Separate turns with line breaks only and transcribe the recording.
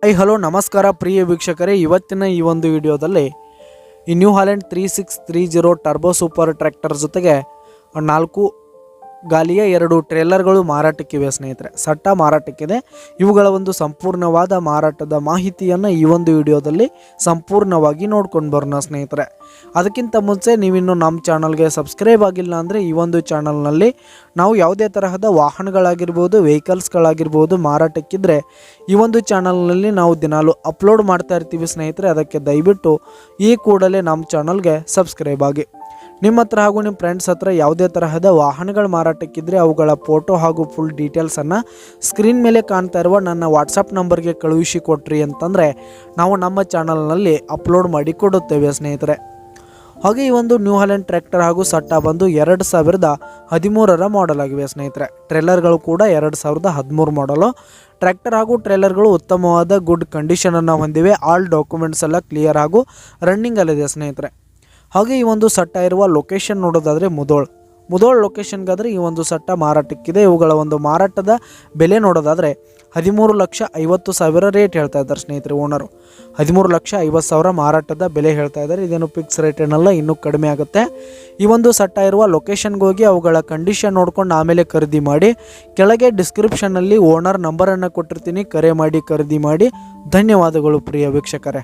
Hello ನಮಸ್ಕಾರ ಪ್ರಿಯ ವೀಕ್ಷಕರೇ, ಇವತ್ತಿನ ಈ ಒಂದು ವಿಡಿಯೋದಲ್ಲಿ ಈ new Holland 3630 turbo super tractor ಜೊತೆಗೆ 4 ಗಾಲಿಯ 2 ಟ್ರೇಲರ್ಗಳು ಮಾರಾಟಕ್ಕಿವೆ ಸ್ನೇಹಿತರೆ. ಸಟ್ಟ ಮಾರಾಟಕ್ಕಿದೆ. ಇವುಗಳ ಒಂದು ಸಂಪೂರ್ಣವಾದ ಮಾರಾಟದ ಮಾಹಿತಿಯನ್ನು ಈ ಒಂದು ವಿಡಿಯೋದಲ್ಲಿ ಸಂಪೂರ್ಣವಾಗಿ ನೋಡ್ಕೊಂಡು ಬರೋಣ ಸ್ನೇಹಿತರೆ. ಅದಕ್ಕಿಂತ ಮುಂಚೆ ನೀವಿನ್ನು ನಮ್ಮ ಚಾನಲ್ಗೆ ಸಬ್ಸ್ಕ್ರೈಬ್ ಆಗಿಲ್ಲ ಅಂದರೆ ಈ ಒಂದು ಚಾನಲ್ನಲ್ಲಿ ನಾವು ಯಾವುದೇ ತರಹದ ವಾಹನಗಳಾಗಿರ್ಬೋದು, ವೆಹಿಕಲ್ಸ್ಗಳಾಗಿರ್ಬೋದು ಮಾರಾಟಕ್ಕಿದ್ರೆ ಈ ಒಂದು ಚಾನಲ್ನಲ್ಲಿ ನಾವು ದಿನಾಲು ಅಪ್ಲೋಡ್ ಮಾಡ್ತಾ ಇರ್ತೀವಿ ಸ್ನೇಹಿತರೆ. ಅದಕ್ಕೆ ದಯವಿಟ್ಟು ಈ ಕೂಡಲೇ ನಮ್ಮ ಚಾನಲ್ಗೆ ಸಬ್ಸ್ಕ್ರೈಬ್ ಆಗಿ. ನಿಮ್ಮ ಹತ್ರ ಹಾಗೂ ನಿಮ್ಮ ಫ್ರೆಂಡ್ಸ್ ಹತ್ರ ಯಾವುದೇ ತರಹದ ವಾಹನಗಳ ಮಾರಾಟಕ್ಕಿದ್ರೆ ಅವುಗಳ ಫೋಟೋ ಹಾಗೂ ಫುಲ್ ಡೀಟೇಲ್ಸನ್ನು ಸ್ಕ್ರೀನ್ ಮೇಲೆ ಕಾಣ್ತಾ ಇರುವ ನನ್ನ ವಾಟ್ಸಪ್ ನಂಬರ್ಗೆ ಕಳುಹಿಸಿ ಕೊಟ್ರಿ ಅಂತಂದರೆ ನಾವು ನಮ್ಮ ಚಾನಲ್ನಲ್ಲಿ ಅಪ್ಲೋಡ್ ಮಾಡಿ ಕೊಡುತ್ತೇವೆ ಸ್ನೇಹಿತರೆ. ಹಾಗೆ ಈ ಒಂದು ನ್ಯೂ ಹಾಲೆಂಡ್ ಟ್ರ್ಯಾಕ್ಟರ್ ಹಾಗೂ ಸಟ್ಟ ಬಂದು 2013ರ ಮಾಡೆಲ್ ಆಗಿವೆ ಸ್ನೇಹಿತರೆ. ಟ್ರೇಲರ್ಗಳು ಕೂಡ 2013 ಮಾಡಲು. ಟ್ರ್ಯಾಕ್ಟರ್ ಹಾಗೂ ಟ್ರೇಲರ್ಗಳು ಉತ್ತಮವಾದ ಗುಡ್ ಕಂಡೀಷನನ್ನು ಹೊಂದಿವೆ. ಆಲ್ ಡಾಕ್ಯುಮೆಂಟ್ಸ್ ಎಲ್ಲ ಕ್ಲಿಯರ್ ಹಾಗೂ ರನ್ನಿಂಗಲ್ಲಿದೆ ಸ್ನೇಹಿತರೆ. ಹಾಗೆ ಈ ಒಂದು ಸಟ್ಟ ಇರುವ ಲೊಕೇಶನ್ ನೋಡೋದಾದರೆ ಮುದೋಳ್ ಲೊಕೇಶನ್ಗಾದರೆ ಈ ಒಂದು ಸಟ್ಟ ಮಾರಾಟಕ್ಕಿದೆ. ಇವುಗಳ ಒಂದು ಮಾರಾಟದ ಬೆಲೆ ನೋಡೋದಾದರೆ 13,50,000 ರೇಟ್ ಹೇಳ್ತಾ ಇದ್ದಾರೆ ಸ್ನೇಹಿತರೆ. ಓನರು 13,50,000 ಮಾರಾಟದ ಬೆಲೆ ಹೇಳ್ತಾ ಇದ್ದಾರೆ. ಇದೇನು ಫಿಕ್ಸ್ ರೇಟ್ ಏನಲ್ಲ, ಇನ್ನೂ ಕಡಿಮೆ ಆಗುತ್ತೆ. ಈ ಒಂದು ಸಟ್ಟ ಇರುವ ಲೊಕೇಶನ್ಗೆ ಹೋಗಿ ಅವುಗಳ ಕಂಡೀಷನ್ ನೋಡ್ಕೊಂಡು ಆಮೇಲೆ ಖರೀದಿ ಮಾಡಿ. ಕೆಳಗೆ ಡಿಸ್ಕ್ರಿಪ್ಷನ್ನಲ್ಲಿ ಓನರ್ ನಂಬರನ್ನು ಕೊಟ್ಟಿರ್ತೀನಿ, ಕರೆ ಮಾಡಿ ಖರೀದಿ ಮಾಡಿ. ಧನ್ಯವಾದಗಳು ಪ್ರಿಯ ವೀಕ್ಷಕರೇ.